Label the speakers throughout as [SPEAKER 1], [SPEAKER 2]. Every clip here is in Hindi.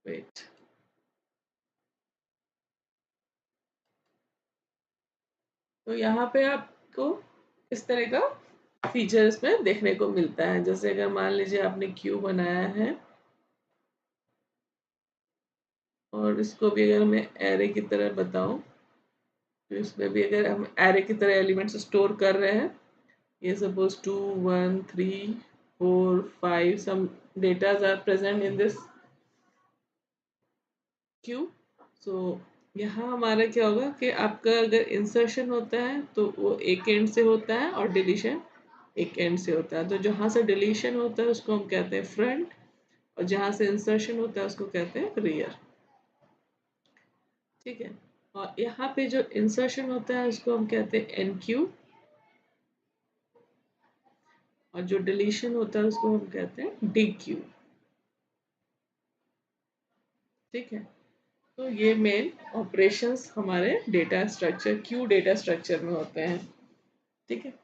[SPEAKER 1] वेट, तो यहाँ पे आपको इस तरह का फीचर इसमें देखने को मिलता है। जैसे अगर मान लीजिए आपने क्यू बनाया है और इसको भी अगर मैं एरे की तरह बताऊं, तो इसमें भी अगर हम एरे की तरह एलिमेंट्स स्टोर कर रहे हैं, ये suppose 2 1 3 4 5 some datas are present in this queue. So यहाँ हमारा क्या होगा कि आपका अगर इंसर्शन होता है तो वो एक एंड से होता है और डिलीशन एक एंड से होता है। तो जहाँ से डिलीशन होता है उसको हम कहते हैं फ्रंट, और जहाँ से इंसर्शन होता है उसको कहते हैं रियर। ठीक है, और यहाँ पे जो इंसर्शन होता है उसको हम कहते हैं एन क्यू, और जो डिलीशन होता है उसको हम कहते हैं डी क्यू। ठीक है, तो ये मेन ऑपरेशंस हमारे data structure Q data structure में होते हैं। ठीक है,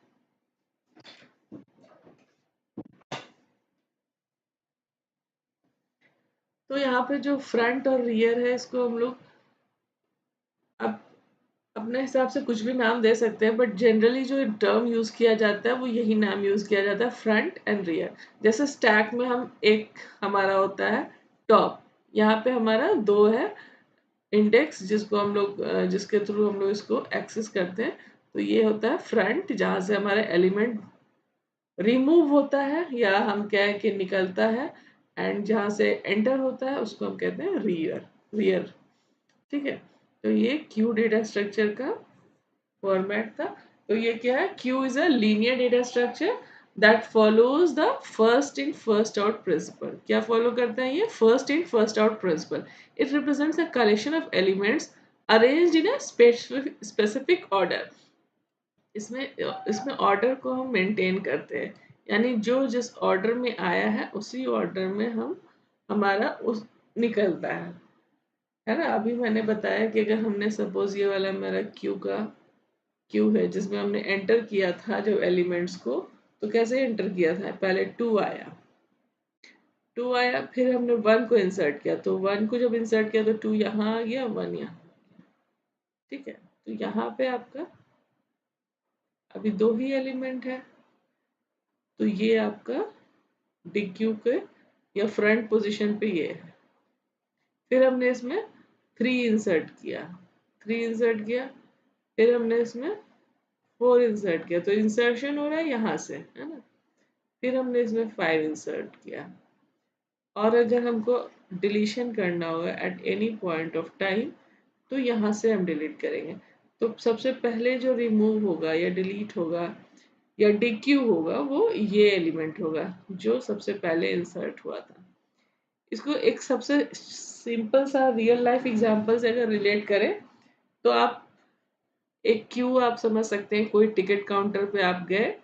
[SPEAKER 1] तो यहाँ पे जो फ्रंट और रियर है इसको हम लोग अब अपने हिसाब से कुछ भी नाम दे सकते हैं, बट जनरली जो टर्म यूज किया जाता है वो यही नाम यूज किया जाता है, फ्रंट एंड रियर। जैसे स्टैक में हम एक हमारा होता है टॉप, यहाँ पे हमारा दो है इंडेक्स जिसको हम लोग जिसके थ्रू हम लोग इसको एक्सेस करते हैं। तो ये होता है फ्रंट जहाँ से हमारा एलिमेंट रिमूव होता है या हम कहें कि निकलता है, एंड जहाँ से एंटर होता है उसको हम कहते हैं रियर, रियर। ठीक है, तो ये क्यू डेटा स्ट्रक्चर का फॉर्मेट था। तो ये क्या है, queue is a linear data structure that follows the first in first out principle. क्या फॉलो करता है ये, first in first out principle. It represents a collection of elements arranged in a specific order. इसमें इसमें ऑर्डर को हम मेंटेन करते हैं, यानी जो जिस ऑर्डर में आया है उसी ऑर्डर में हम हमारा उस निकलता है ना। अभी मैंने बताया कि अगर हमने सपोज ये वाला मेरा क्यू है जिसमें हमने एंटर किया था जो एलिमेंट्स को, तो कैसे एंटर किया था, पहले टू आया, फिर हमने वन को इंसर्ट किया, तो वन को जब इंसर्ट किया तो टू यहाँ आ गया, वन यहाँ। ठीक है, तो यहाँ पे आपका अभी दो ही एलिमेंट है, तो ये आपका DQ के या फ्रंट पोजीशन पे ये है। फिर हमने इसमें थ्री इंसर्ट किया, फिर हमने इसमें फोर इंसर्ट किया, तो इंसर्शन हो रहा है यहाँ से, है ना। फिर हमने इसमें फाइव इंसर्ट किया, और अगर हमको डिलीशन करना होगा at any point of time तो यहाँ से हम डिलीट करेंगे। तो सबसे पहले जो रिमूव होगा या डिलीट होगा या DQ होगा वो ये एलिमेंट होगा जो सबसे पहले इंसर्ट हुआ था। इसको एक सबसे सिंपल सा रियल लाइफ एग्जांपल से अगर रिलेट करें तो आप एक क्यू आप समझ सकते हैं, कोई टिकट काउंटर पे आप गए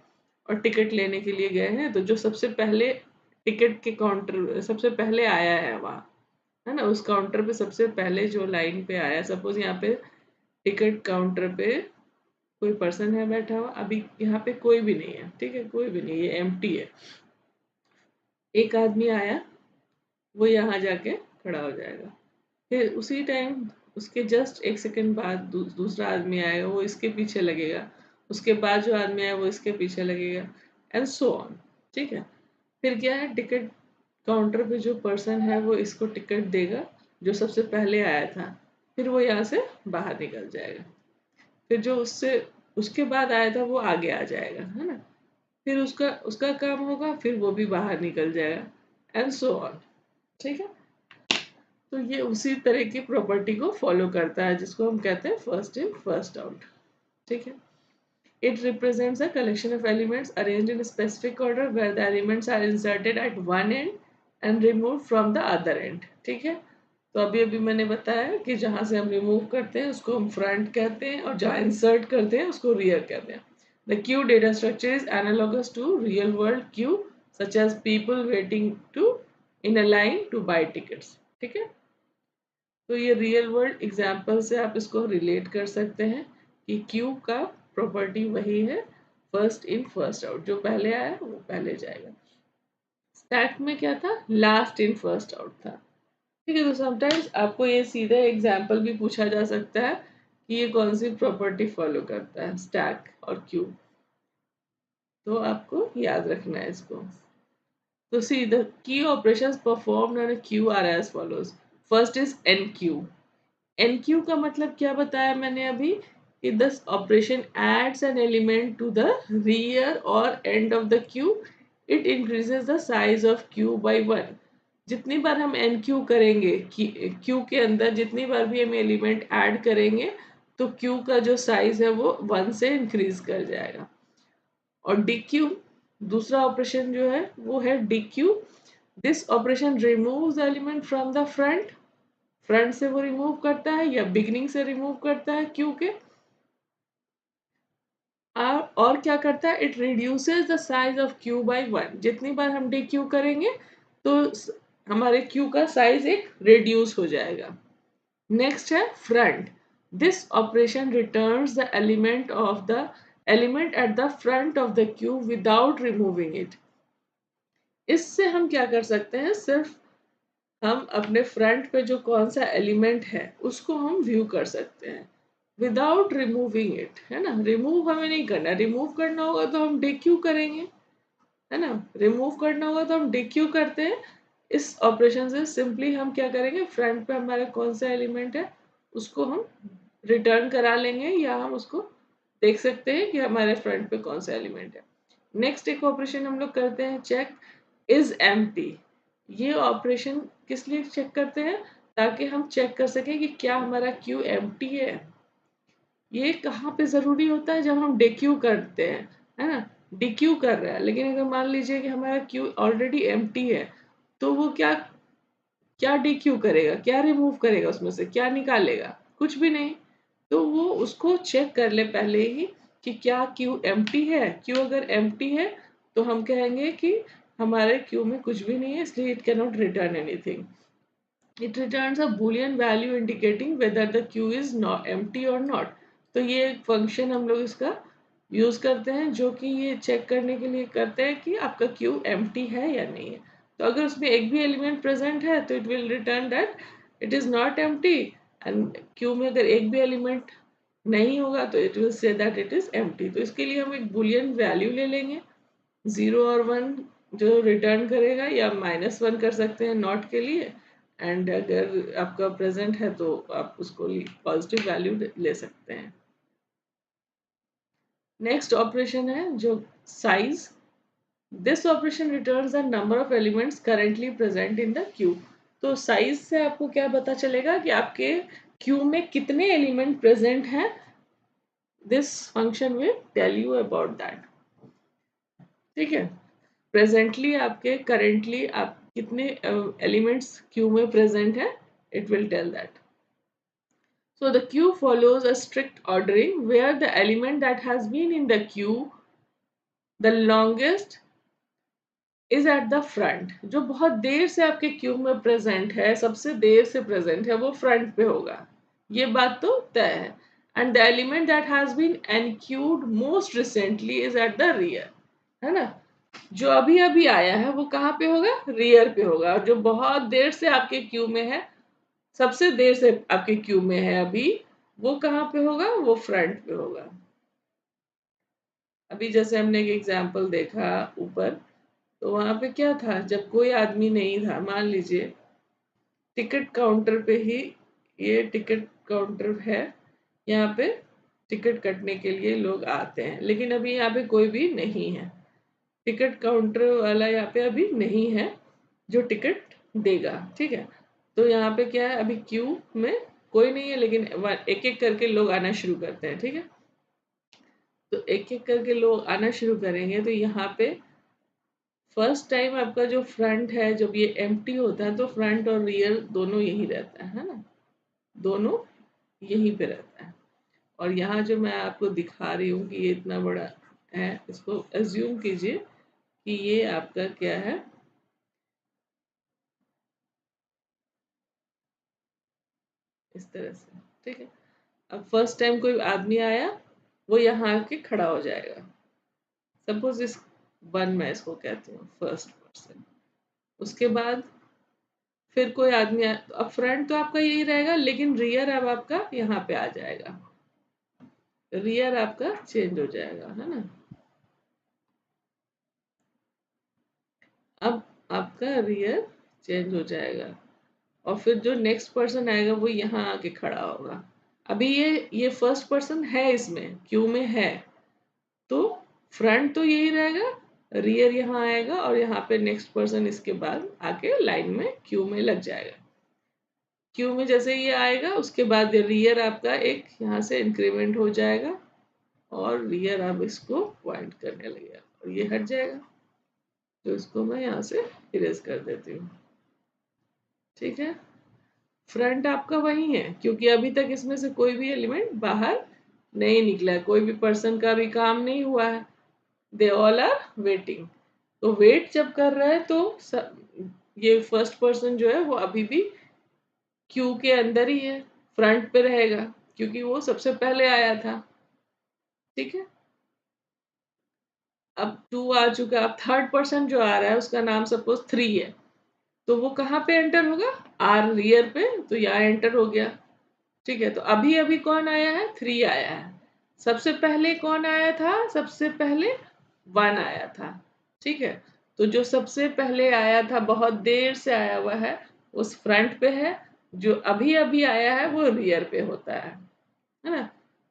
[SPEAKER 1] और टिकट लेने के लिए गए हैं, तो जो सबसे पहले टिकट के काउंटर सबसे पहले आया है वहाँ, है ना, उस काउंटर पे सबसे पहले जो लाइन पे आया, सपोज यहाँ पे टिकट काउंटर पे कोई पर्सन है बैठा हुआ, अभी यहाँ पे कोई भी नहीं है, ठीक है, कोई भी नहीं, ये एम्प्टी है। एक आदमी आया, वो यहाँ जाके खड़ा हो जाएगा, फिर उसी टाइम उसके जस्ट एक सेकंड बाद दूसरा आदमी आएगा, वो इसके पीछे लगेगा, उसके बाद जो आदमी आया वो इसके पीछे लगेगा, एंड सो ऑन। ठीक है, फिर क्या है, टिकट काउंटर पे जो पर्सन है वो इसको टिकट देगा जो सबसे पहले आया था, फिर वो यहाँ से बाहर निकल जाएगा, फिर जो उससे उसके बाद आया था वो आगे आ जाएगा, है ना, फिर उसका उसका काम होगा, फिर वो भी बाहर निकल जाएगा, एंड सो ऑन। ठीक है, तो ये उसी तरह की प्रॉपर्टी को फॉलो करता है जिसको हम कहते हैं फर्स्ट इन फर्स्ट आउट। ठीक है, it represents a collection of elements arranged in specific order where the elements are inserted at one end and remove from the other end. ठीक है, तो अभी अभी मैंने बताया कि जहां से हम रिमूव करते हैं उसको हम फ्रंट कहते हैं, और जहां इंसर्ट करते हैं उसको रियर कहते हैं। The queue data structure is analogous to real world queue such as people waiting to in a line to buy tickets. ठीक है, तो ये रियल वर्ल्ड एग्जाम्पल से आप इसको रिलेट कर सकते हैं कि क्यू का प्रॉपर्टी वही है, फर्स्ट इन फर्स्ट आउट, जो पहले आया वो पहले जाएगा। स्टैक में क्या था, लास्ट इन फर्स्ट आउट था। ठीक है। तो समटाइम्स आपको ये सीधा एग्जाम्पल भी पूछा जा सकता है कि ये कौन सी प्रॉपर्टी फॉलो करता है, स्टैक और क्यू। तो आपको याद रखना है इसको। तो see the key operations performed on a queue are as follows. First is enqueue. Enqueue का मतलब क्या बताया मैंने अभी, कि this operation adds an element to the rear or end of the queue, it increases the size of queue by one. जितनी बार हम एन क्यू करेंगे, क्यू के अंदर जितनी बार भी हम एलिमेंट ऐड करेंगे, तो क्यू का जो साइज है वो वन से इंक्रीज कर जाएगा। और डी क्यू दूसरा ऑपरेशन जो है वो है D Q. This operation removes the element from the front. Front से वो रिमूव करता है या बिगनिंग से रिमूव करता है क्यू के। और क्या करता है, it reduces the size of queue by one. जितनी बार हम डी क्यू करेंगे तो हमारे क्यू का साइज एक रिड्यूस हो जाएगा। नेक्स्ट है front. This operation returns the element at the front of the Q without removing it. इससे हम क्या कर सकते हैं, सिर्फ हम अपने फ्रंट पे जो कौन सा एलिमेंट है उसको हम व्यू कर सकते हैं विदाउट रिमूविंग इट, है ना। रिमूव हमें नहीं करना, रिमूव करना होगा तो हम डिक्यू करेंगे, है ना। रिमूव करना होगा तो हम डिक्यू करते हैं। इस ऑपरेशन से सिंपली हम क्या करेंगे, फ्रंट पे हमारा कौन सा एलिमेंट है उसको हम रिटर्न करा लेंगे, या हम उसको देख सकते हैं कि हमारे फ्रंट पे कौन सा एलिमेंट है। नेक्स्ट एक ऑपरेशन हम लोग करते हैं, चेक इज एम्प्टी। ये ऑपरेशन किस लिए चेक करते हैं, ताकि हम चेक कर सकें कि क्या हमारा क्यू एम्प्टी है। ये कहाँ पे जरूरी होता है, जब हम डिक्यू करते हैं, है ना। डिक्यू कर रहा है, लेकिन अगर मान लीजिए कि हमारा क्यू ऑलरेडी एम्प्टी है, तो वो क्या क्या डिक्यू करेगा, क्या रिमूव करेगा, उसमें से क्या निकालेगा, कुछ भी नहीं। तो वो उसको चेक कर ले पहले ही कि क्या क्यू एम्प्टी है। क्यू अगर एम्प्टी है तो हम कहेंगे कि हमारे क्यू में कुछ भी नहीं है, इसलिए it can not return anything. It returns a Boolean value indicating whether the Q is not empty और नॉट। तो ये एक फंक्शन हम लोग इसका यूज करते हैं, जो कि ये चेक करने के लिए करते हैं कि आपका क्यू एम्प्टी है या नहीं है। तो अगर उसमें एक भी एलिमेंट प्रेजेंट है तो it will return that it is not empty. And Q में अगर एक भी एलिमेंट नहीं होगा तो it will say that it is empty. तो इसके लिए हम एक बुलियन वैल्यू ले लेंगे, 0 और 1 जो रिटर्न करेगा, या -1 कर सकते हैं नॉट के लिए। एंड अगर आपका प्रेजेंट है तो आप उसको पॉजिटिव वैल्यू ले सकते हैं। नेक्स्ट ऑपरेशन है जो size. This operation returns the number of elements currently present in the Q. तो साइज से आपको क्या पता चलेगा कि आपके क्यू में कितने एलिमेंट प्रेजेंट हैं। This function will tell you about that. ठीक है, प्रेजेंटली आपके करेंटली आप कितने एलिमेंट्स क्यू में प्रेजेंट है, it will tell that. So the queue follows a strict ordering where the element that has been in the queue the longest is at the front। जो बहुत देर से आपके क्यू में प्रेजेंट है, सबसे देर से प्रेजेंट है, वो फ्रंट पे होगा, ये बात तो तय है। And the element that has been enqueued most recently is at the rear, है ना। जो अभी अभी आया है वो कहाँ पे होगा, रियर पे होगा। और जो बहुत देर से आपके क्यू में है, सबसे देर से आपके क्यू में है अभी, वो कहाँ पे होगा, वो फ्रंट पे होगा। अभी जैसे हमने एक एग्जाम्पल देखा ऊपर, तो वहां पे क्या था, जब कोई आदमी नहीं था, मान लीजिए टिकट काउंटर पे ही, ये टिकट काउंटर है, यहाँ पे टिकट कटने के लिए लोग आते हैं, लेकिन अभी यहाँ पे कोई भी नहीं है। टिकट काउंटर वाला यहाँ पे अभी नहीं है जो टिकट देगा, ठीक है। तो यहाँ पे क्या है, अभी क्यू में कोई नहीं है, लेकिन एक एक करके लोग आना शुरू करते हैं, ठीक है। तो एक एक करके लोग आना शुरू करेंगे, तो यहाँ पे फर्स्ट टाइम आपका जो फ्रंट है, जब ये एम्प्टी होता है तो फ्रंट और रियर दोनों यही रहता है ना, दोनों यहीं पे रहता है। और यहाँ जो मैं आपको दिखा रही हूँ कि ये इतना बड़ा है, इसको एज्यूम कीजिए कि ये आपका क्या है, इस तरह से, ठीक है। अब फर्स्ट टाइम कोई आदमी आया, वो यहाँ आके खड़ा हो जाएगा। सपोज इस वन, मैं इसको कहती हूँ फर्स्ट पर्सन। उसके बाद फिर कोई आदमी अब फ्रंट तो आपका यही रहेगा, लेकिन रियर अब आपका यहाँ पे आ जाएगा, रियर आपका चेंज हो जाएगा, है ना। अब आपका रियर चेंज हो जाएगा और फिर जो नेक्स्ट पर्सन आएगा वो यहाँ आके खड़ा होगा। अभी ये फर्स्ट पर्सन है, इसमें क्यू में है, तो फ्रंट तो यही रहेगा, रियर यहाँ आएगा और यहाँ पे नेक्स्ट पर्सन इसके बाद आके लाइन में क्यू में लग जाएगा। क्यू में जैसे ये आएगा उसके बाद रियर आपका एक यहाँ से इंक्रीमेंट हो जाएगा और रियर अब इसको पॉइंट करने लगेगा और ये हट जाएगा, तो इसको मैं यहाँ से इरेज कर देती हूँ। ठीक है, फ्रंट आपका वही है क्योंकि अभी तक इसमें से कोई भी एलिमेंट बाहर नहीं निकला है, कोई भी पर्सन का भी काम नहीं हुआ है, दे ऑल आर वेटिंग। तो वेट जब कर रहा है तो ये फर्स्ट पर्सन जो है वो अभी भी क्यू के अंदर ही है, फ्रंट पे रहेगा क्योंकि वो सबसे पहले आया था। ठीक है, अब 2 आ चुका, अब थर्ड पर्सन जो आ रहा है उसका नाम सपोज 3 है, तो वो कहाँ पे एंटर होगा, आर रियर पे, तो यहाँ एंटर हो गया। ठीक है, तो अभी अभी कौन आया है, 3 आया है। सबसे पहले कौन आया था, सबसे पहले 1 आया था। ठीक है, तो जो सबसे पहले आया था बहुत देर से आया हुआ है उस फ्रंट पे है, जो अभी अभी आया है वो रियर पे होता है ना।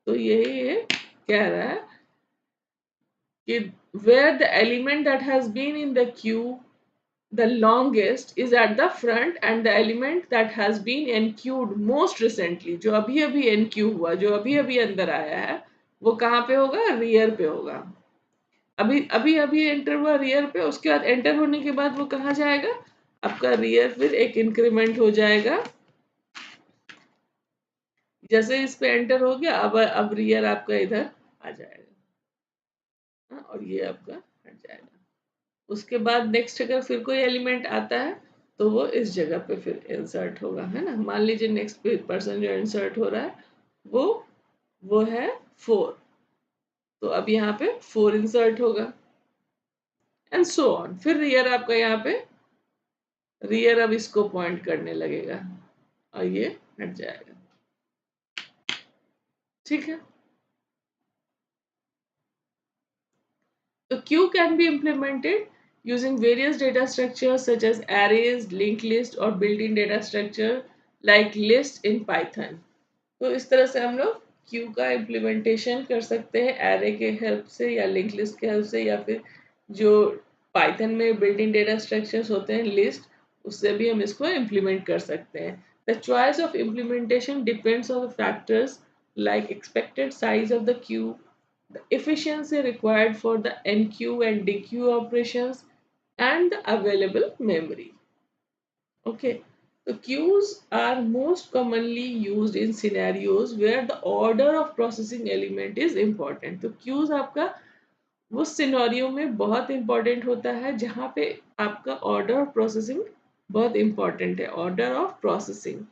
[SPEAKER 1] तो यही ये कह रहा है कि where the element that has been in the queue the longest is at the front and the element that has been enqueued most recently, जो अभी अभी enqueue हुआ, जो अभी अभी अंदर आया है, वो कहाँ पे होगा, रियर पे होगा। अभी अभी अभी एंटर हुआ रियर पे, उसके बाद एंटर होने के बाद वो कहाँ जाएगा, आपका रियर फिर एक इंक्रीमेंट हो जाएगा। जैसे इस पे एंटर हो गया, अब रियर आपका इधर आ जाएगा। हाँ, और ये आपका हट जाएगा। उसके बाद नेक्स्ट अगर फिर कोई एलिमेंट आता है तो वो इस जगह पे फिर इंसर्ट होगा, है ना। मान लीजिए नेक्स्ट पर्सन जो इंसर्ट हो रहा है वो है 4, तो अब यहाँ पे 4 इंसर्ट होगा एंड सो ऑन। फिर रियर आपका यहाँ पे रियर अब इसको पॉइंट करने लगेगा और ये हट जाएगा। ठीक है, so queue can be implemented using various data structures such as arrays, linked list or built-in data structure like list in Python. तो इस तरह से हम लोग क्यू का इम्प्लीमेंटेशन कर सकते हैं एरे के हेल्प से या लिंक लिस्ट के हेल्प से, या फिर जो पाइथन में बिल्ट इन डेटा स्ट्रक्चर्स होते हैं लिस्ट, उससे भी हम इसको इम्प्लीमेंट कर सकते हैं। The choice of implementation depends on the factors like expected size of the queue, the efficiency required for the enqueue and dequeue operations, and the available memory. Okay, so queues are most commonly used in scenarios where the order of processing element is important. तो queues आपका वो सिनेरियो में बहुत इंपॉर्टेंट होता है जहाँ पे आपका ऑर्डर ऑफ प्रोसेसिंग बहुत इंपॉर्टेंट है। Order of processing,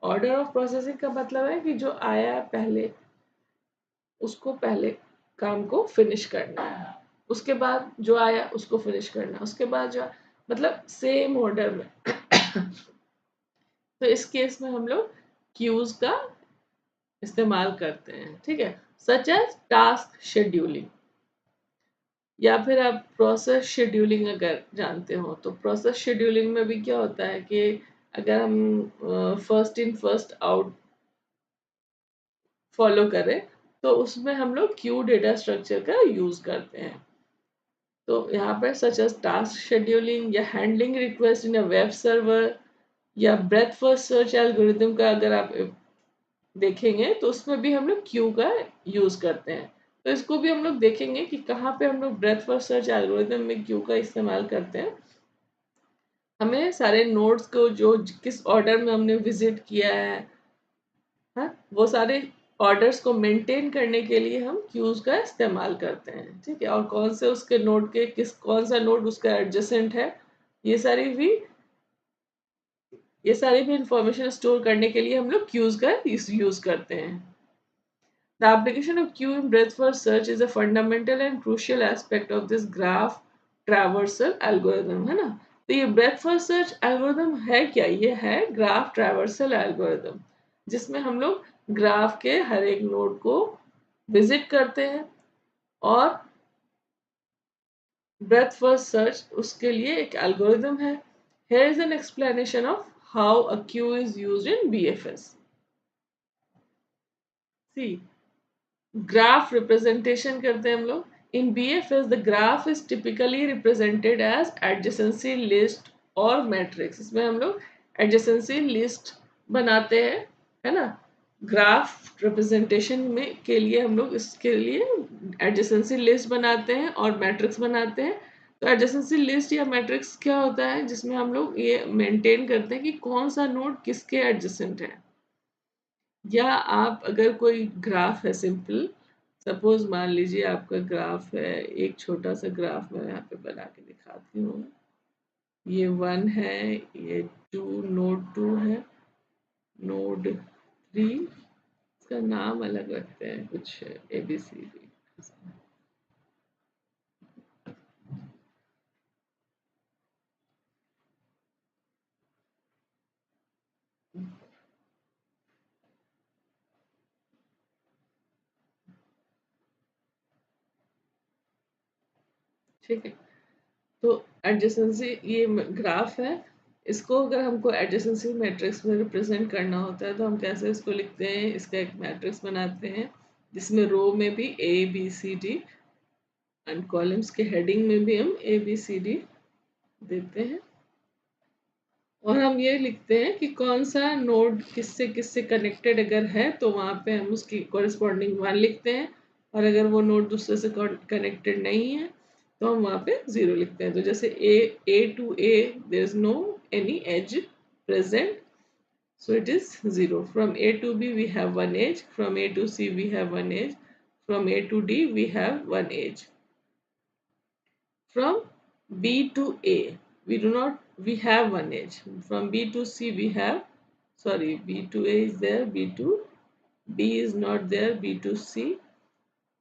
[SPEAKER 1] order of processing का मतलब है कि जो आया पहले उसको पहले काम को फिनिश करना है, उसके बाद जो आया उसको फिनिश करना, उसके बाद जो मतलब सेम ऑर्डर में। तो इस केस में हम लोग क्यूज का इस्तेमाल करते हैं। ठीक है, सच एज टास्क शेड्यूलिंग, या फिर आप प्रोसेस शेड्यूलिंग अगर जानते हो तो प्रोसेस शेड्यूलिंग में भी क्या होता है कि अगर हम first in first out follow करें तो उसमें हम लोग क्यू डेटा स्ट्रक्चर का यूज करते हैं। तो यहाँ पर सच एज टास्क शेड्यूलिंग या handling request in a web server या ब्रेथ फर्स्ट सर्च एल्गोरिथम का अगर आप देखेंगे तो उसमें भी हम लोग क्यू का यूज करते हैं। तो इसको भी हम लोग देखेंगे कि कहाँ पे हम लोग ब्रेथ फर्स्ट सर्च एल्गोरिथम में क्यू का इस्तेमाल करते हैं। हमें सारे नोड्स को जो किस ऑर्डर में हमने विजिट किया है, हाँ, वो सारे ऑर्डर्स को मेंटेन करने के लिए हम क्यूज का इस्तेमाल करते हैं। ठीक है, और कौन से उसके नोड के कौन सा नोड उसका एडजेसेंट है, ये सारी भी इंफॉर्मेशन स्टोर करने के लिए हम लोग क्यूज का यूज करते हैं। The application of queue in breadth first search is a fundamental and crucial aspect of this graph traversal algorithm, है ना। तो ये ब्रेथ फर्स्ट सर्च एल्गोरिदम है क्या? ये है ग्राफ ट्रैवर्सल एल्गोरिदम, जिसमें हम लोग ग्राफ के हर एक नोड को विजिट करते हैं और ब्रेथ फर्स्ट सर्च उसके लिए एक एल्गोरिदम है. Here is an explanation of how a queue is used in BFS. See, graph representation करते हैं हम लोग in BFS. The graph is typically represented as adjacency list और मैट्रिक्स. इसमें हम लोग एडजेसेंसी लिस्ट बनाते हैं, है ना. ग्राफ रिप्रेजेंटेशन में के लिए हम लोग इसके लिए एडजेसेंसी लिस्ट बनाते हैं और मैट्रिक्स बनाते हैं. तो एडजेसेंसी लिस्ट या मैट्रिक्स क्या होता है? जिसमें हम लोग ये मेंटेन करते हैं कि कौन सा नोड किसके एडजेसेंट है. या आप अगर कोई ग्राफ है सिंपल, सपोज मान लीजिए आपका ग्राफ है, एक छोटा सा ग्राफ मैं यहाँ पे बना के दिखाती हूँ. ये 1 है, ये 2, नोड 2 है, नोड 3, इसका नाम अलग रखते हैं कुछ ABCD. ठीक है. तो एडजेसेंसी ये ग्राफ है. इसको अगर हमको एडजेसेंसी मैट्रिक्स में रिप्रेजेंट करना होता है तो हम कैसे इसको लिखते हैं? इसका एक मैट्रिक्स बनाते हैं जिसमें रो में भी ABCD एंड कॉलम्स के हेडिंग में भी हम ABCD देते हैं. और हम ये लिखते हैं कि कौन सा नोड किससे किससे कनेक्टेड अगर है तो वहाँ पे हम उसकी कॉरेस्पॉन्डिंग 1 लिखते हैं. और अगर वो नोड दूसरे से कनेक्टेड नहीं है तो हम वहाँ पे 0 लिखते हैं. तो जैसे A to A there is no any edge present, so it is 0. From A to B we have one edge. From A to C we have one edge. From A to D we have one edge. From B to A, we have one edge. From B to C, B to A is there, B to B is not there, B to C,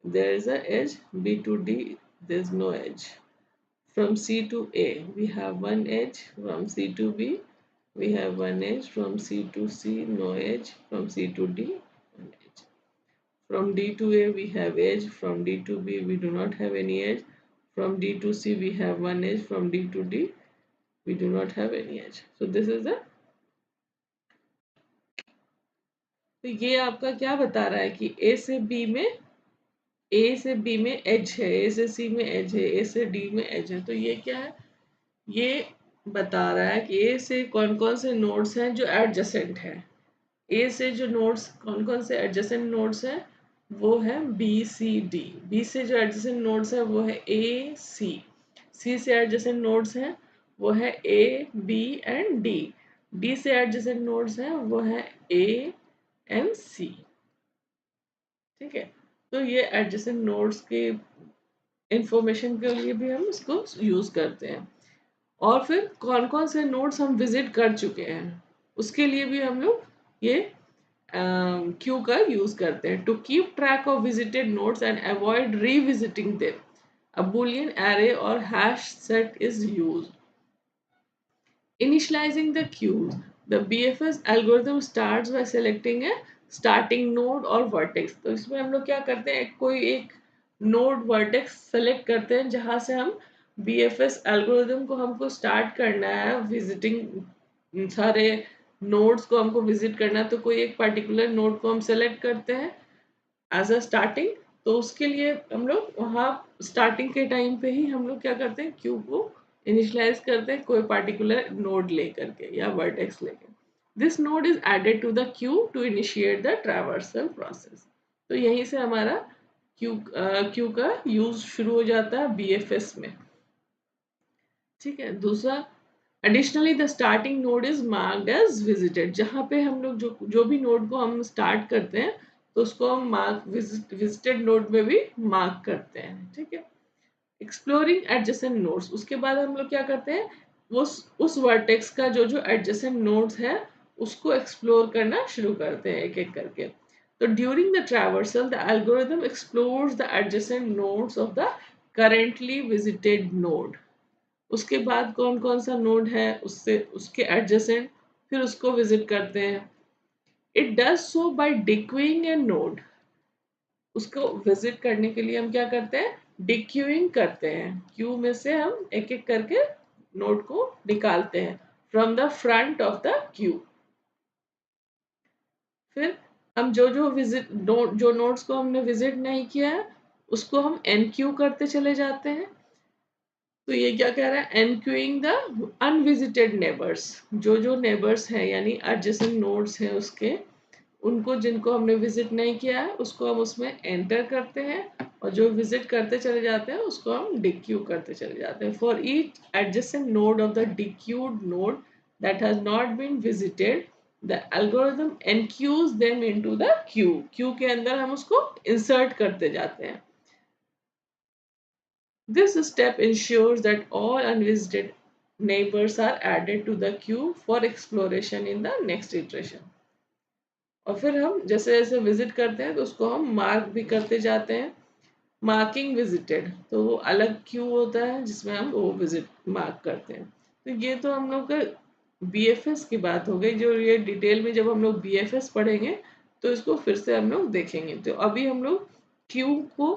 [SPEAKER 1] there is a edge, B to D, there is no edge. From C to A, we have one edge. From C to B, we have one edge. From C to C, no edge. From C to D, one edge. From D to A we have edge. From D to B we do not have any edge. From D to C we have one edge. From D to D we do not have any edge. So this is the. तो ये आपका क्या बता रहा है कि A से B में एज है, A से C में एज है, A से D में एज है. तो ये क्या है? ये बता रहा है कि A से कौन कौन से नोड्स हैं जो एडजेसेंट है. ए से जो नोड्स कौन कौन से एडजेसेंट नोड्स हैं वो है BCD. बी से जो एडजेसेंट नोड्स है वो है AC. सी से एडजेसेंट नोड्स हैं वो है AB एंड D. डी से एडजेसेंट नोड्स हैं वो है A एंड C. ठीक है. तो ये एडजेसेंट नोड्स के इंफॉर्मेशन के लिए भी हम इसको यूज करते हैं. और फिर कौन कौन से नोड्स हम विजिट कर चुके हैं उसके लिए भी हम लोग ये क्यू का यूज करते हैं. To keep track of visited nodes and avoid revisiting them, a boolean array or hash set is used. Initializing the queues, the BFS algorithm starts by selecting a starting node or vertex. तो इसमें हम लोग क्या करते हैं? कोई एक नोड वर्टेक्स सेलेक्ट करते हैं जहां से हम BFS एल्गोरिदम को हमको स्टार्ट करना है. विजिटिंग सारे नोड्स को हमको विजिट करना है तो कोई एक पर्टिकुलर नोड को हम सेलेक्ट करते हैं एज अ स्टार्टिंग. तो उसके लिए हम लोग वहाँ स्टार्टिंग के टाइम पे ही हम लोग क्या करते हैं? क्यू को इनिशियलाइज करते हैं कोई पर्टिकुलर नोड लेकर के या वर्टेक्स लेकर. This node is added to the queue to initiate the traversal process. तो यहीं से हमारा क्यू का यूज शुरू हो जाता है BFS में. ठीक है. दूसरा, additionally the starting node is marked as visited. जहाँ पे हम लोग जो भी नोड को हम स्टार्ट करते हैं तो उसको हम मार्क विजिटेड नोड में भी मार्क करते हैं. ठीक है. एक्सप्लोरिंग एडजेसेंट नोड्स, उसके बाद हम लोग क्या करते हैं? उस वर्टेक्स का जो जो एडजेसेंट नोड्स है उसको एक्सप्लोर करना शुरू करते हैं एक एक करके. तो during the traversal the algorithm explores the adjacent nodes of the currently visited node. उसके बाद कौन कौन सा नोड है उससे उसके एडजेसेंट, फिर उसको विजिट करते हैं। It does so by dequeuing a node. उसको विजिट करने के लिए हम क्या करते हैं, डिक्यूइंग करते हैं। क्यू में से हम एक एक करके नोड को निकालते हैं from the front of the Q. फिर हम जो जो विजिट नोड, जो नोड्स को हमने विजिट नहीं किया है उसको हम एनक्यू करते चले जाते हैं। तो ये क्या कह रहा है, एनक्यूइंग द अनविजिटेड नेबर्स। जो जो नेबर्स हैं यानी एडजेसेंट नोड्स हैं उसके, उनको जिनको हमने विजिट नहीं किया है उसको हम उसमें एंटर करते हैं, और जो विजिट करते चले जाते हैं उसको हम डिक्यू करते चले जाते हैं। For each adjacent node of the dequeued node that has not been visited the algorithm enqueues them into the queue. Queue के अंदर हम उसको इंसर्ट करते जाते हैं। This step ensures that all unvisited neighbors are added to the queue for exploration in the next iteration. और फिर हम जैसे जैसे विजिट करते हैं तो उसको हम मार्क भी करते जाते हैं। मार्किंग विजिटेड, तो वो अलग क्यू होता है जिसमें हम वो विजिट मार्क करते हैं। तो ये तो हम लोग का बीएफएस की बात हो गई। जो ये डिटेल में जब हम लोग बीएफएस पढ़ेंगे तो इसको फिर से हम लोग देखेंगे। तो अभी हम लोग क्यू को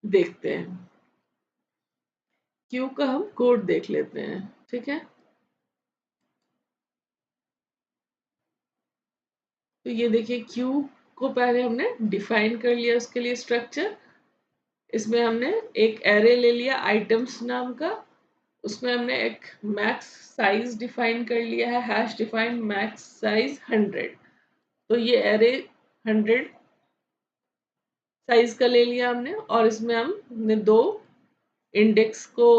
[SPEAKER 1] देखते हैं। क्यू का हम कोड देख लेते हैं, ठीक है। तो ये देखिए क्यू को पहले हमने डिफाइन कर लिया, उसके लिए स्ट्रक्चर। इसमें हमने एक एरे ले लिया आइटम्स नाम का, उसमें हमने एक मैक्स साइज डिफाइन कर लिया है, हैश डिफाइन मैक्स साइज 100। तो ये एरे 100 साइज का ले लिया हमने, और इसमें हमने दो इंडेक्स को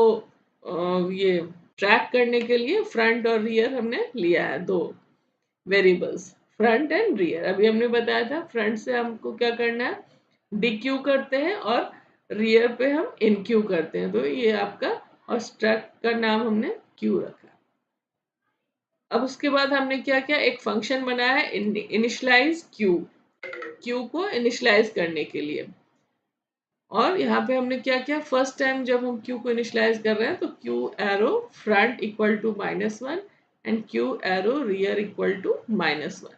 [SPEAKER 1] ये ट्रैक करने के लिए फ्रंट और रियर हमने लिया है, दो वेरिएबल्स फ्रंट एंड रियर। अभी हमने बताया था फ्रंट से हमको क्या करना है, डिक्यू करते हैं, और रियर पे हम इनक्यू करते हैं। तो ये आपका, और स्ट्रक्ट का नाम हमने क्यू रखा। अब उसके बाद हमने क्या किया, एक फंक्शन बनाया है इनिशियलाइज क्यू, क्यू को इनिशियलाइज करने के लिए। और यहाँ पे हमने क्या किया, फर्स्ट टाइम जब हम क्यू को इनिशियलाइज कर रहे हैं तो queue arrow front equal to -1 and queue arrow rear equal to -1।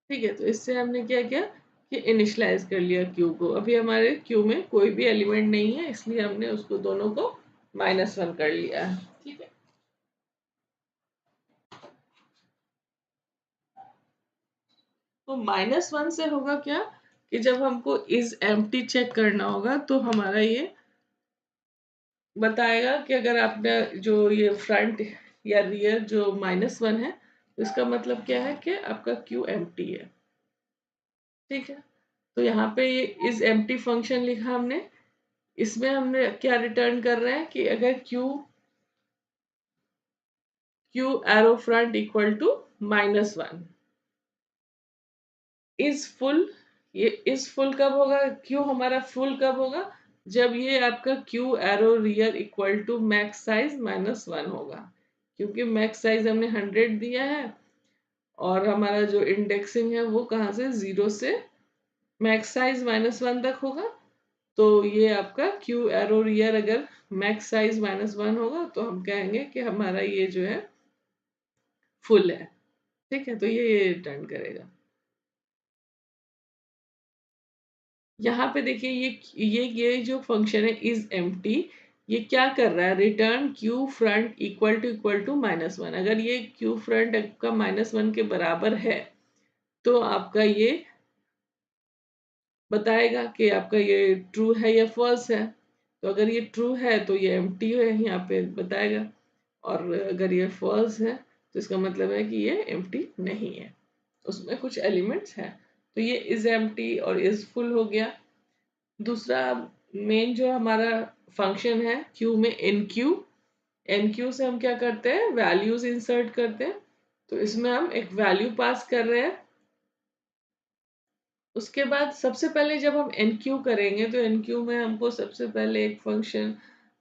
[SPEAKER 1] ठीक है, तो इससे हमने क्या किया कि इनिशियलाइज कर लिया क्यू को। अभी हमारे क्यू में कोई भी एलिमेंट नहीं है, इसलिए हमने उसको दोनों को -1 कर लिया है। ठीक है, तो -1 से होगा क्या कि जब हमको इज एम्प्टी चेक करना होगा तो हमारा ये बताएगा कि अगर आपने जो ये फ्रंट या रियर जो -1 है, तो इसका मतलब क्या है कि आपका क्यू एम्प्टी है। ठीक है, तो यहाँ पे ये इज एम्प्टी फंक्शन लिखा हमने। इसमें हमने क्या रिटर्न कर रहे हैं कि अगर queue arrow front equal to -1 is full. ये इज फुल कब होगा, क्यू हमारा फुल कब होगा, जब ये आपका queue arrow rear equal to max size -1 होगा। क्योंकि मैक्स साइज हमने 100 दिया है, और हमारा जो इंडेक्सिंग है वो कहाँ से, 0 से मैक्स साइज -1 तक होगा। तो ये आपका क्यू एरो रियर अगर मैक्स साइज -1 होगा तो हम कहेंगे कि हमारा ये जो है फुल है। ठीक है, तो ये रिटर्न करेगा। यहाँ पे देखिए ये जो फंक्शन है इज एम्प्टी, ये क्या कर रहा है, return queue front equal to -1। अगर ये क्यू फ्रंट का -1 के बराबर है तो आपका ये बताएगा कि आपका ये ट्रू है या फॉल्स है। तो अगर ये ट्रू है तो ये एम्प्टी है, यहाँ पे बताएगा। और अगर ये फॉल्स है तो इसका मतलब है कि ये एम्प्टी नहीं है, उसमें कुछ एलिमेंट्स हैं। तो ये इज एम्प्टी और इज फुल हो गया। दूसरा मेन जो हमारा फंक्शन है क्यू में एनक्यू, एनक्यू से हम क्या करते हैं, वैल्यूज इंसर्ट करते हैं। तो इसमें हम एक वैल्यू पास कर रहे हैं। उसके बाद सबसे पहले जब हम एनक्यू करेंगे तो एनक्यू में हमको सबसे पहले एक फंक्शन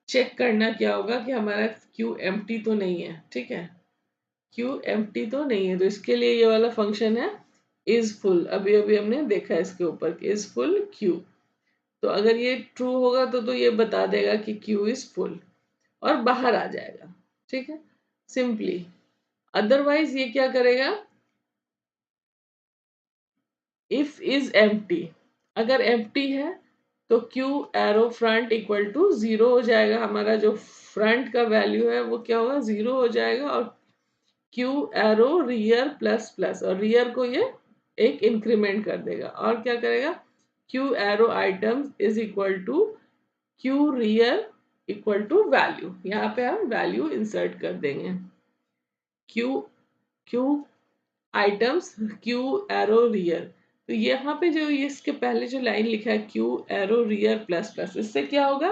[SPEAKER 1] चेक करना क्या होगा कि हमारा क्यू एम्प्टी तो नहीं है। ठीक है, क्यू एम्प्टी तो नहीं है, तो इसके लिए ये वाला फंक्शन है इज फुल। अभी अभी हमने देखा है इसके ऊपर इज फुल क्यू। तो अगर ये ट्रू होगा तो ये बता देगा कि क्यू इज फुल और बाहर आ जाएगा। ठीक है, सिंपली। अदरवाइज ये क्या करेगा, इफ इज एम्प्टी, अगर एम्प्टी है तो queue arrow front equal to 0 हो जाएगा, हमारा जो फ्रंट का वैल्यू है वो क्या होगा, 0 हो जाएगा। और queue arrow rear plus plus, और रियर को ये एक इंक्रीमेंट कर देगा और क्या करेगा, queue arrow items is equal to queue rear equal to value, यहाँ पे हम वैल्यू इंसर्ट कर देंगे। Queue queue items queue arrow rear, तो यहाँ पे जो ये इसके पहले जो लाइन लिखा है Q arrow rear plus plus, इससे क्या होगा,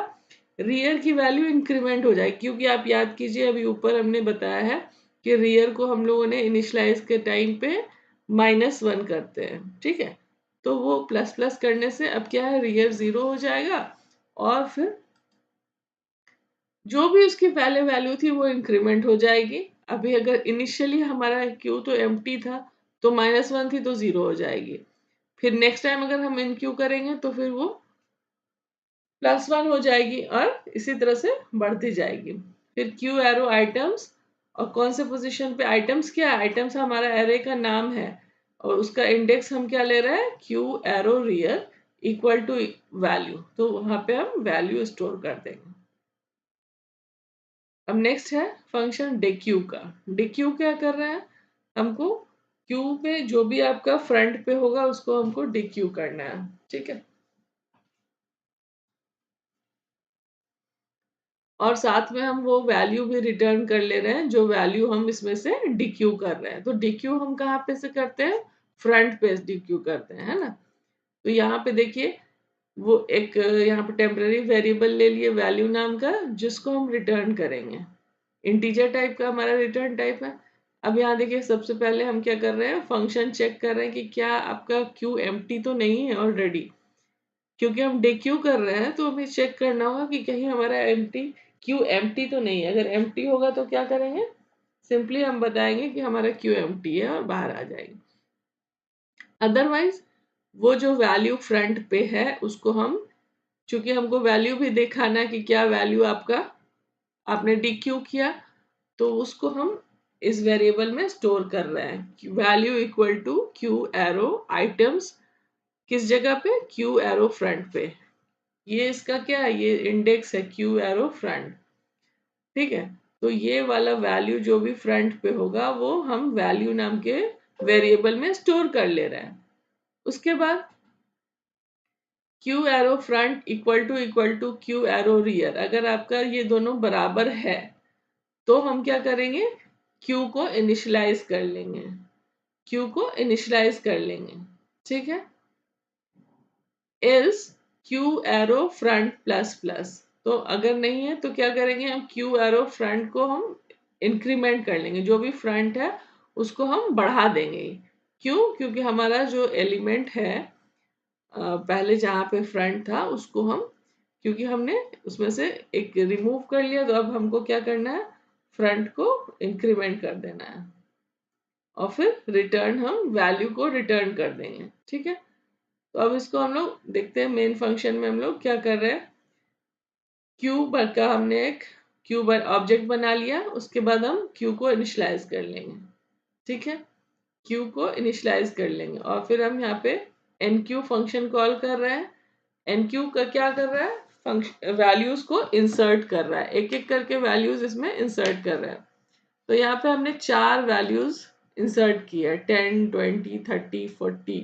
[SPEAKER 1] रियर की वैल्यू इंक्रीमेंट हो जाएगी। क्योंकि आप याद कीजिए अभी ऊपर हमने बताया है कि रियर को हम लोगों ने इनिशियलाइज के टाइम पे -1 करते हैं। ठीक है, तो वो प्लस प्लस करने से अब क्या है, रियर 0 हो जाएगा और फिर जो भी उसकी पहले वैल्यू थी वो इंक्रीमेंट हो जाएगी। अभी अगर इनिशियली हमारा क्यू तो एम्प्टी था तो -1 थी तो 0 हो जाएगी। फिर नेक्स्ट टाइम अगर हम इन क्यू करेंगे तो फिर वो +1 हो जाएगी और इसी तरह से बढ़ती जाएगी। फिर क्यू एरो आइटम्स, और कौन से पोजीशन पे, आइटम्स क्या है, आइटम्स हमारा एरे का नाम है और उसका इंडेक्स हम क्या ले रहे हैं, queue arrow rear equal to value, तो वहां पे हम वैल्यू स्टोर कर देंगे। अब नेक्स्ट है फंक्शन डिक्यू का। डिक्यू क्या कर रहा है, हमको क्यू पे जो भी आपका फ्रंट पे होगा उसको हमको डिक्यू करना है। ठीक है, और साथ में हम वो वैल्यू भी रिटर्न कर ले रहे हैं जो वैल्यू हम इसमें से डिक्यू कर रहे हैं। तो डिक्यू हम कहाँ पे से करते हैं, फ्रंट पे डिक्यू करते हैं, है ना। तो यहाँ पे देखिए वो एक यहाँ पे टेम्पररी वेरिएबल ले लिए वैल्यू नाम का, जिसको हम रिटर्न करेंगे। इंटीजर टाइप का हमारा रिटर्न टाइप है। अब यहाँ देखिए सबसे पहले हम क्या कर रहे हैं, फंक्शन चेक कर रहे हैं कि क्या आपका क्यू एम्प्टी तो नहीं है ऑलरेडी। क्योंकि हम डिक्यू कर रहे हैं तो हमें चेक करना होगा कि कहीं हमारा एम्प्टी क्यू एम्प्टी तो नहीं है। अगर एम्प्टी होगा तो क्या करेंगे, सिंपली हम बताएंगे कि हमारा क्यू एम्प्टी है और बाहर आ जाएगी। अदरवाइज वो जो वैल्यू फ्रंट पे है उसको हम, चूंकि हमको वैल्यू भी दिखाना है कि क्या वैल्यू आपका आपने डिक्यू किया, तो उसको हम इस वेरिएबल में स्टोर कर रहे हैं। Value equal to queue arrow items, किस जगह पे, क्यू एरो फ्रंट पे। ये इसका क्या है, ये इंडेक्स है क्यू एरो फ्रंट। ठीक है, तो ये वाला वैल्यू जो भी फ्रंट पे होगा वो हम वैल्यू नाम के वेरिएबल में स्टोर कर ले रहे हैं। उसके बाद queue arrow front equal to queue arrow rear, अगर आपका ये दोनों बराबर है तो हम क्या करेंगे, क्यू को इनिशियलाइज कर लेंगे, क्यू को इनिशियलाइज कर लेंगे। ठीक है, else Q arrow front plus plus, तो अगर नहीं है तो क्या करेंगे, हम क्यू एरो फ्रंट को हम इंक्रीमेंट कर लेंगे, जो भी फ्रंट है उसको हम बढ़ा देंगे। क्यों, क्योंकि हमारा जो एलिमेंट है पहले जहाँ पे फ्रंट था उसको हम, क्योंकि हमने उसमें से एक रिमूव कर लिया तो अब हमको क्या करना है, फ्रंट को इंक्रीमेंट कर देना है और फिर रिटर्न हम वैल्यू को रिटर्न कर देंगे। ठीक है, तो अब इसको हम लोग देखते हैं मेन फंक्शन में हम लोग क्या कर रहे हैं। क्यूब का हमने एक क्यूब ऑब्जेक्ट बना लिया, उसके बाद हम क्यू को इनिशियलाइज कर लेंगे। ठीक है, क्यू को इनिशियलाइज कर लेंगे और फिर हम यहाँ पे एन क्यू फंक्शन कॉल कर रहे हैं। एन क्यू का क्या कर रहा है, फंक्शन वैल्यूज को इंसर्ट कर रहा है, एक एक करके वैल्यूज इसमें इंसर्ट कर रहा है। तो यहाँ पे हमने 4 वैल्यूज इंसर्ट की है, 10 20 30 40,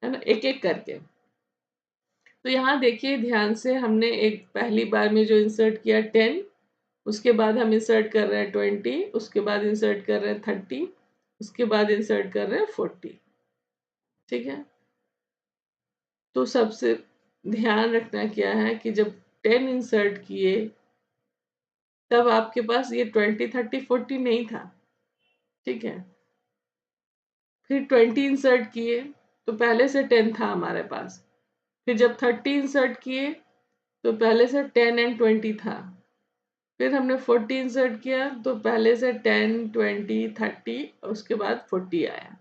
[SPEAKER 1] है ना, एक एक करके। तो यहाँ देखिए ध्यान से, हमने एक पहली बार में जो इंसर्ट किया 10, उसके बाद हम इंसर्ट कर रहे हैं 20, उसके बाद इंसर्ट कर रहे हैं 30, उसके बाद इंसर्ट कर रहे हैं 40। ठीक है, तो सबसे ध्यान रखना क्या है कि जब 10 इंसर्ट किए तब आपके पास ये 20 30 40 नहीं था। ठीक है, फिर 20 इंसर्ट किए तो पहले से 10 था हमारे पास। फिर जब 30 इंसर्ट किए तो पहले से 10 एंड 20 था। फिर हमने 40 इंसर्ट किया तो पहले से 10 20 30 उसके बाद 40 आया।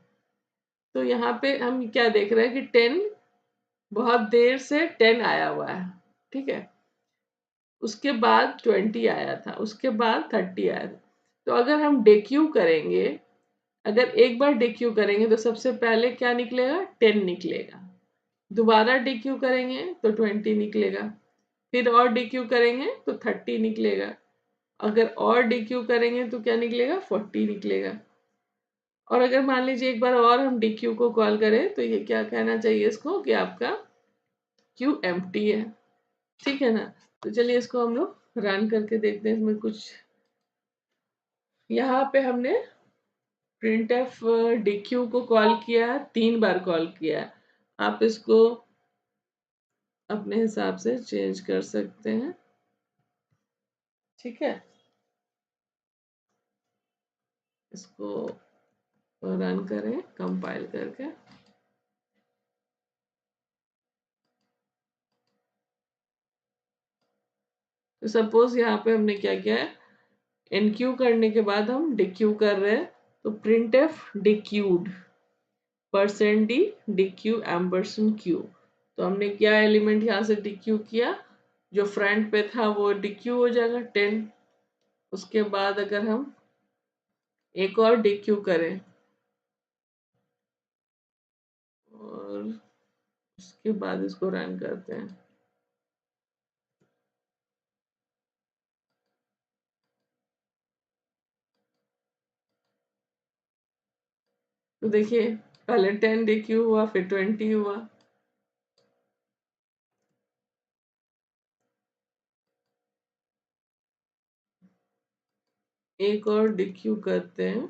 [SPEAKER 1] तो यहाँ पे हम क्या देख रहे हैं कि 10 बहुत देर से 10 आया हुआ है, ठीक है, उसके बाद 20 आया था, उसके बाद 30 आया था। तो अगर हम डिक्यू करेंगे, अगर एक बार डिक्यू करेंगे तो सबसे पहले क्या निकलेगा, 10 निकलेगा। दोबारा डिक्यू करेंगे तो 20 निकलेगा। फिर और डिक्यू करेंगे तो 30 निकलेगा। अगर और डिक्यू करेंगे तो क्या निकलेगा, 40 निकलेगा। और अगर मान लीजिए एक बार और हम डिक्यू को कॉल करें तो ये क्या कहना चाहिए इसको, कि आपका क्यू एम्प्टी है, ठीक है ना। तो चलिए इसको हम लोग रन करके देखते हैं। इसमें कुछ यहाँ पे हमने प्रिंट एफ डिक्यू को कॉल किया है, 3 बार कॉल किया है। आप इसको अपने हिसाब से चेंज कर सकते हैं, ठीक है। इसको रन करें कंपाइल करके। तो सपोज यहाँ पे हमने क्या किया है, एनक्यू करने के बाद हम डिक्यू कर रहे हैं, तो print f dequeued %d dequeue एम्बरसन क्यू। तो हमने क्या एलिमेंट यहाँ से डिक्यू किया, जो फ्रंट पे था वो डिक्यू हो जाएगा 10। उसके बाद अगर हम एक और डिक्यू करें और उसके बाद इसको रन करते हैं, तो देखिए पहले 10 डिक्यू हुआ, फिर 20 हुआ। एक और डिक्यू करते हैं,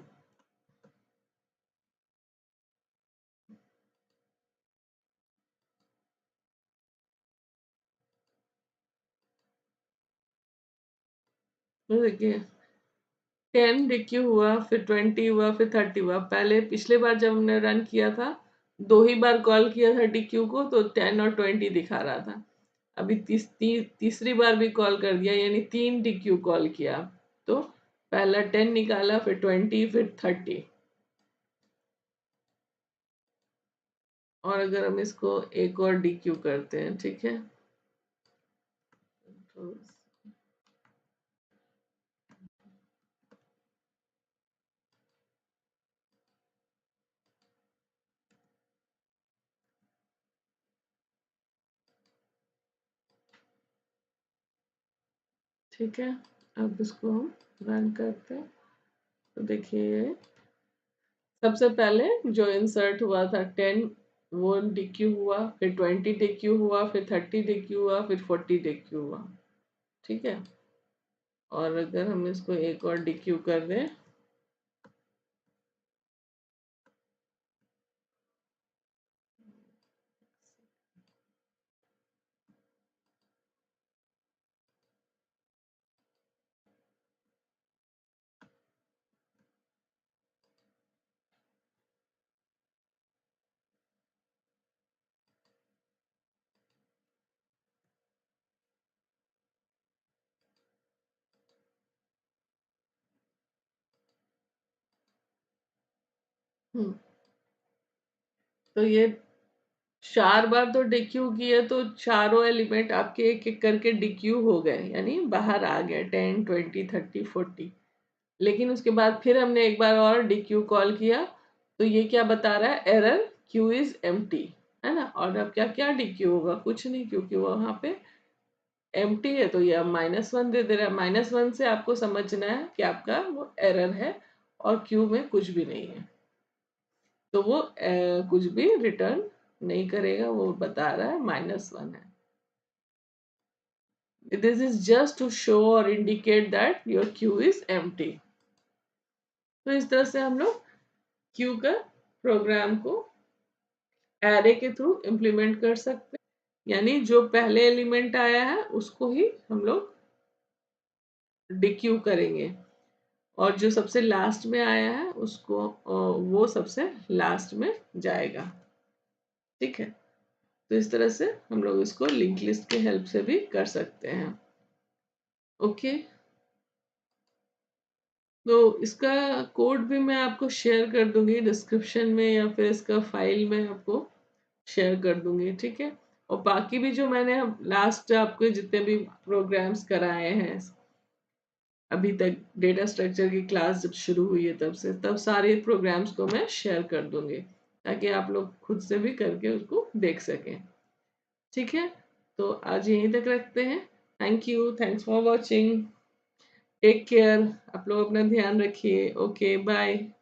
[SPEAKER 1] तो देखिए 10 डिक्यू हुआ, फिर 20 हुआ, फिर 30 हुआ। पहले पिछले बार जब हमने रन किया था, 2 ही बार कॉल किया था डिक्यू को, तो 10 और 20 दिखा रहा था। अभी तीसरी बार भी कॉल कर दिया, यानी 3 डिक्यू कॉल किया। तो पहला 10 निकाला, फिर 20, फिर 30। और अगर हम इसको एक और डिक्यू करते हैं, ठीक है, तो ठीक है, अब इसको हम रन करते हैं। तो देखिए सबसे पहले जो इंसर्ट हुआ था 10, वो डिक्यू हुआ, फिर 20 डिक्यू हुआ, फिर 30 डिक्यू हुआ, फिर 40 डिक्यू हुआ, ठीक है। और अगर हम इसको एक और डिक्यू कर दें, हम्म, तो ये 4 बार तो डिक्यू किए, तो चारों एलिमेंट आपके एक एक करके डिक्यू हो गए, यानी बाहर आ गए 10, 20, 30, 40। लेकिन उसके बाद फिर हमने एक बार और डिक्यू कॉल किया, तो ये क्या बता रहा है, एरर क्यू इज एम्प्टी, है ना। और अब क्या क्या डिक्यू होगा, कुछ नहीं, क्योंकि वो वहां पे एम्प्टी है। तो ये -1 दे दे रहा है। -1 से आपको समझना है कि आपका वो एरर है और क्यू में कुछ भी नहीं है, तो वो कुछ भी रिटर्न नहीं करेगा, वो बता रहा है -1 है। This is just to show or indicate that your queue is empty. तो इस तरह से हम लोग क्यू का प्रोग्राम को एरे के थ्रू इम्प्लीमेंट कर सकते हैं, यानी जो पहले एलिमेंट आया है उसको ही हम लोग डिक्यू करेंगे, और जो सबसे लास्ट में आया है उसको वो सबसे लास्ट में जाएगा, ठीक है। तो इस तरह से हम लोग इसको लिंक लिस्ट के हेल्प से भी कर सकते हैं। ओके, तो इसका कोड भी मैं आपको शेयर कर दूंगी डिस्क्रिप्शन में, या फिर इसका फाइल में आपको शेयर कर दूंगी, ठीक है। और बाकी भी जो मैंने लास्ट आपको जितने भी प्रोग्राम्स कराए हैं अभी तक, डेटा स्ट्रक्चर की क्लास जब शुरू हुई है तब से, तब सारे प्रोग्राम्स को मैं शेयर कर दूंगी ताकि आप लोग खुद से भी करके उसको देख सकें। ठीक है, तो आज यहीं तक रखते हैं। Thank you, thanks for watching, take care, आप लोग अपना ध्यान रखिए। Okay, bye.